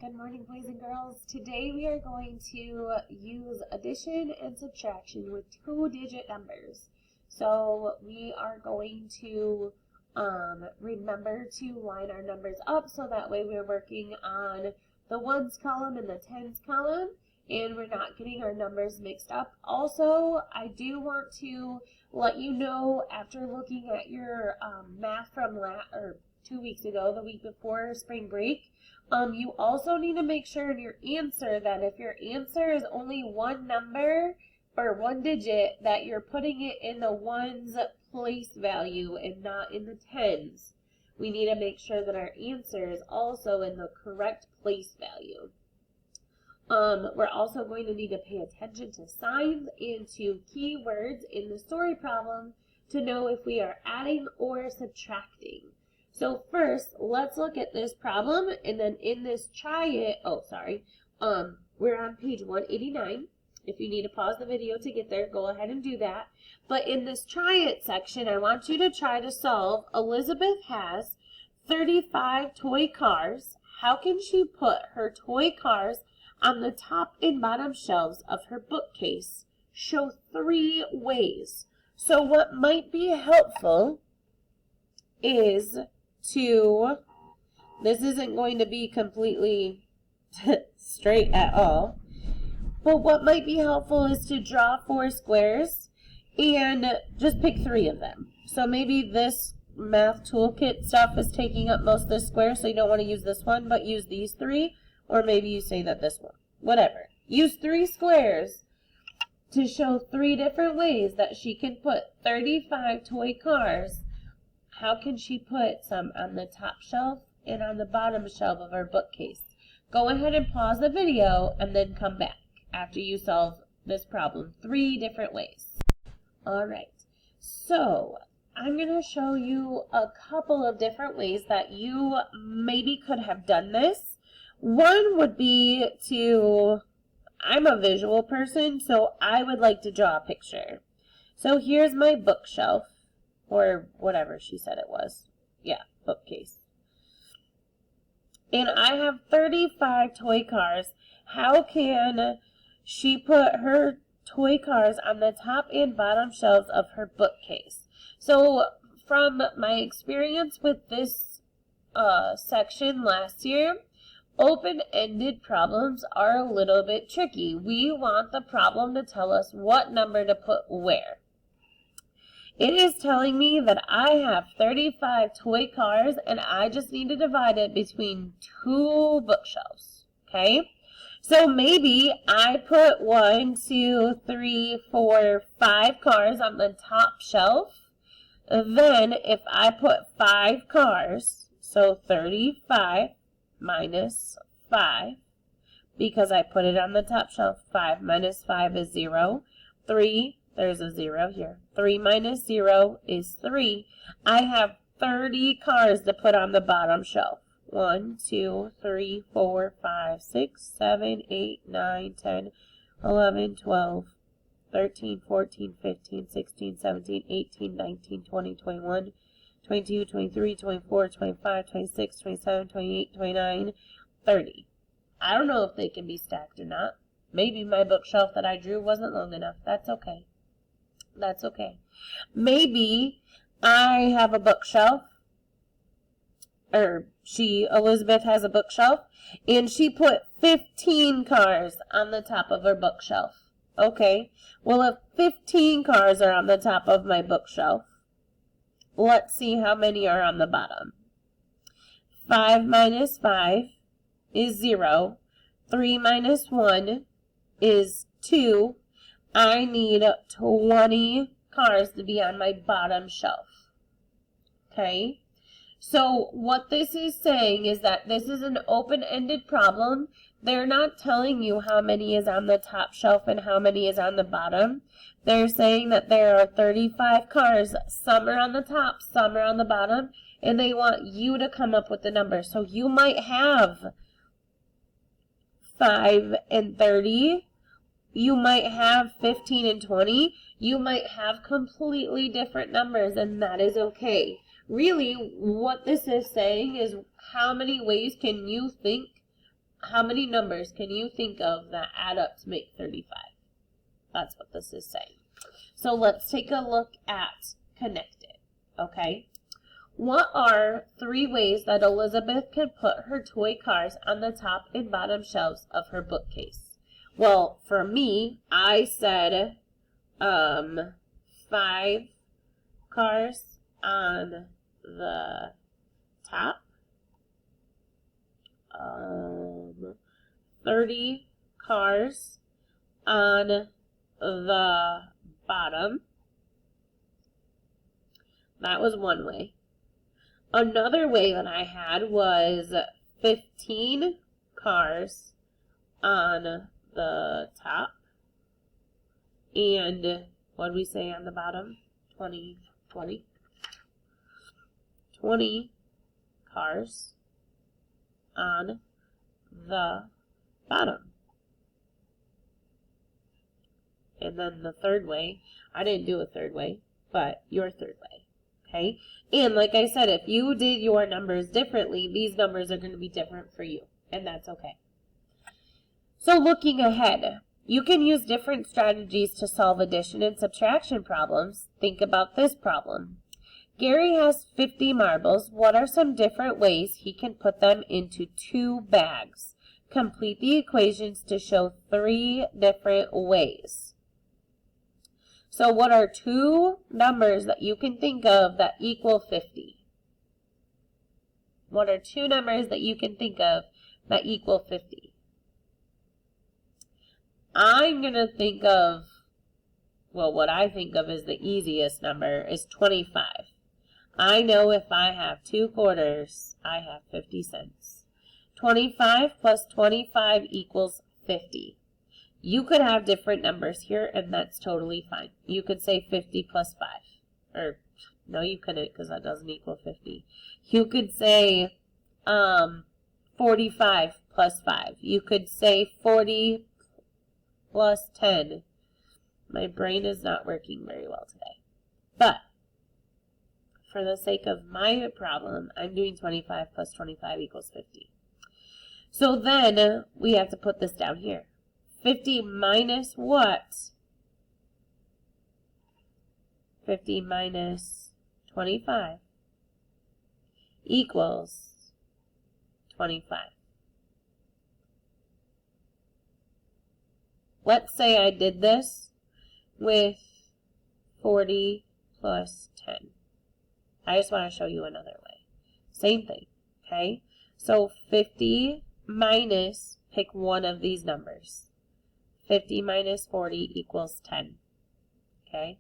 Good morning, boys and girls. Today we are going to use addition and subtraction with two-digit numbers. So we are going to remember to line our numbers up so that way we're working on the ones column and the tens column and we're not getting our numbers mixed up. Also, I do want to let you know, after looking at your math from 2 weeks ago, the week before spring break, you also need to make sure in your answer that if your answer is only one number or one digit, that you're putting it in the ones place value and not in the tens. We need to make sure that our answer is also in the correct place value. We're also going to need to pay attention to signs and to keywords in the story problem to know if we are adding or subtracting. So first, let's look at this problem, and then in this we're on page 189. If you need to pause the video to get there, go ahead and do that. But in this try it section, I want you to try to solve, Elizabeth has 35 toy cars. How can she put her toy cars on the top and bottom shelves of her bookcase? Show 3 ways. So what might be helpful is this isn't going to be completely straight at all, but what might be helpful is to draw 4 squares and just pick 3 of them. So maybe this math toolkit stuff is taking up most of the squares, so you don't want to use this one, but use these 3, or maybe you say that this one, whatever. Use 3 squares to show 3 different ways that she can put 35 toy cars. How can she put some on the top shelf and on the bottom shelf of her bookcase? Go ahead and pause the video and then come back after you solve this problem 3 different ways. Alright, so I'm going to show you a couple of different ways that you maybe could have done this. One would be I'm a visual person, so I would like to draw a picture. So here's my bookshelf. Or whatever she said it was. Yeah, bookcase. And I have 35 toy cars. How can she put her toy cars on the top and bottom shelves of her bookcase? So from my experience with this section last year, open-ended problems are a little bit tricky. We want the problem to tell us what number to put where. It is telling me that I have 35 toy cars and I just need to divide it between 2 bookshelves, okay? So maybe I put 1, 2, 3, 4, 5 cars on the top shelf. Then if I put 5 cars, so 35 minus 5, because I put it on the top shelf, 5 minus 5 is 0, 3, there's a 0 here. 3 minus 0 is 3. I have 30 cars to put on the bottom shelf. 1, 2, 3, 4, 5, 6, 7, 8, 9, 10, 11, 12, 13, 14, 15, 16, 17, 18, 19, 20, 21, 22, 23, 24, 25, 26, 27, 28, 29, 30. I don't know if they can be stacked or not. Maybe my bookshelf that I drew wasn't long enough. That's okay. That's okay. Maybe I have a bookshelf, or Elizabeth has a bookshelf, and she put 15 cars on the top of her bookshelf. Okay, well if 15 cars are on the top of my bookshelf, let's see how many are on the bottom. 5 minus 5 is 0. 3 minus 1 is 2. I need 20 cars to be on my bottom shelf. Okay? So what this is saying is that this is an open-ended problem. They're not telling you how many is on the top shelf and how many is on the bottom. They're saying that there are 35 cars. Some are on the top, some are on the bottom, and they want you to come up with the number. So you might have 5 and 30. You might have 15 and 20. You might have completely different numbers, and that is okay. Really, what this is saying is how many ways can you think how many numbers can you think of that add up to make 35? That's what this is saying. So let's take a look at connected, okay? What are 3 ways that Elizabeth can put her toy cars on the top and bottom shelves of her bookcase? Well, for me, I said 5 cars on the top, 30 cars on the bottom. That was one way. Another way that I had was 15 cars on the top. And what did we say on the bottom? 20 cars on the bottom. And then the third way, I didn't do a third way, but your third way, okay? And like I said, if you did your numbers differently, these numbers are going to be different for you, and that's okay. So looking ahead, you can use different strategies to solve addition and subtraction problems. Think about this problem. Gary has 50 marbles. What are some different ways he can put them into 2 bags? Complete the equations to show 3 different ways. So what are 2 numbers that you can think of that equal 50? What are 2 numbers that you can think of that equal 50? I'm going to think of, well, what I think of as the easiest number is 25. I know if I have 2 quarters, I have 50 cents. 25 plus 25 equals 50. You could have different numbers here, and that's totally fine. You could say 50 plus 5. Or, no, you couldn't, because that doesn't equal 50. You could say 45 plus 5. You could say 40 plus 10. My brain is not working very well today. But, for the sake of my problem, I'm doing 25 plus 25 equals 50. So then, we have to put this down here. 50 minus what? 50 minus 25 equals 25. Let's say I did this with 40 plus 10. I just want to show you another way. Same thing, okay? So 50 minus, pick one of these numbers. 50 minus 40 equals 10, okay?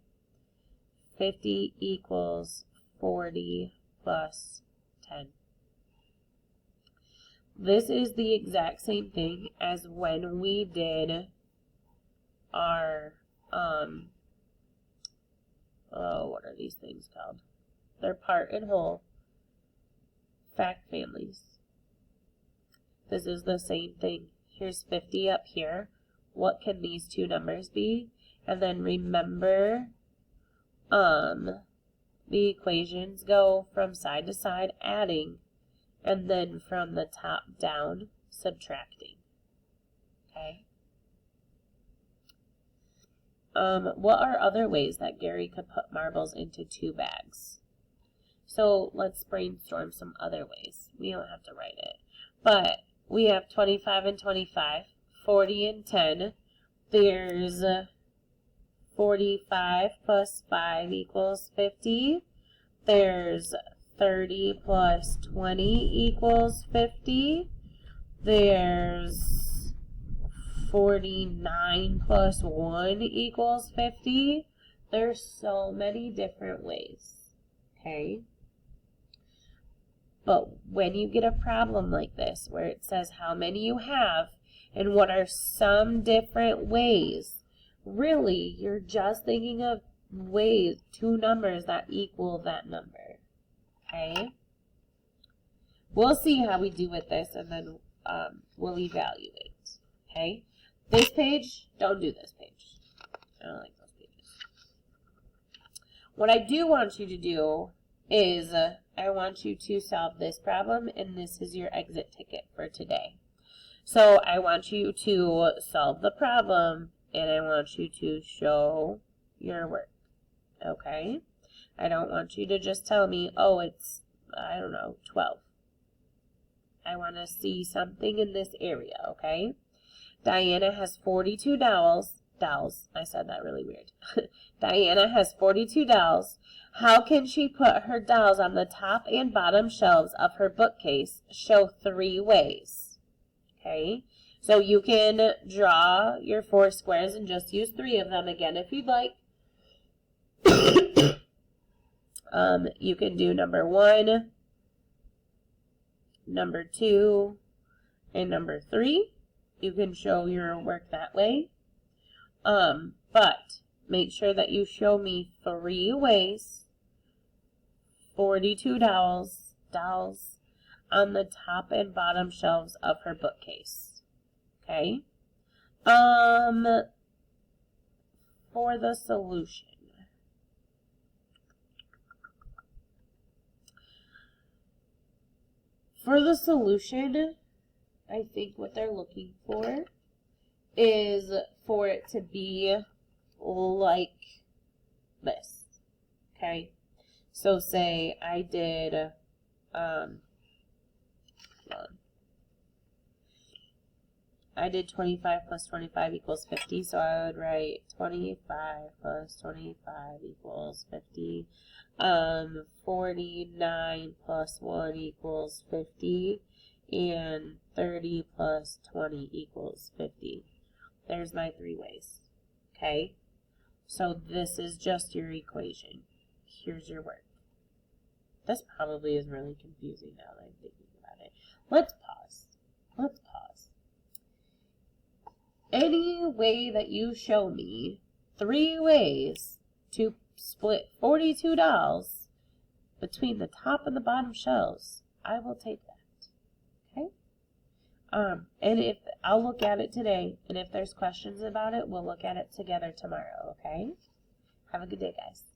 50 equals 40 plus 10. This is the exact same thing as when we did our, what are these things called? They're part and whole fact families. This is the same thing. Here's 50 up here. What can these 2 numbers be? And then remember, the equations go from side to side adding, and then from the top down subtracting. Okay? What are other ways that Gary could put marbles into 2 bags? So let's brainstorm some other ways. We don't have to write it. But we have 25 and 25, 40 and 10. There's 45 plus 5 equals 50. There's 30 plus 20 equals 50. There's 49 plus 1 equals 50. There's so many different ways, okay? But when you get a problem like this, where it says how many you have and what are some different ways, really, you're just thinking of ways, 2 numbers that equal that number, okay? We'll see how we do with this, and then we'll evaluate, okay? This page, don't do this page. I don't like those pages. What I do want you to do is I want you to solve this problem, and this is your exit ticket for today. So I want you to solve the problem, and I want you to show your work, okay? I don't want you to just tell me, oh, it's, I don't know, 12. I want to see something in this area, okay? Diana has 42 dolls. I said that really weird. Diana has 42 dolls. How can she put her dolls on the top and bottom shelves of her bookcase? Show 3 ways. Okay? So you can draw your 4 squares and just use 3 of them again if you'd like. You can do number 1, number 2, and number 3. You can show your work that way. But make sure that you show me 3 ways, 42 dolls on the top and bottom shelves of her bookcase. Okay? For the solution. For the solution, I think what they're looking for is for it to be like this, okay? So say I did, I did 25 plus 25 equals 50, so I would write 25 plus 25 equals 50. 49 plus 1 equals 50, and 30 plus 20 equals 50. There's my 3 ways, okay? So this is just your equation. Here's your work. This probably is really confusing now that I'm thinking about it. Let's pause. Any way that you show me 3 ways to split 42 dolls between the top and the bottom shelves, I will take that. Okay? And if I'll look at it today, and if there's questions about it, we'll look at it together tomorrow, okay? Have a good day, guys.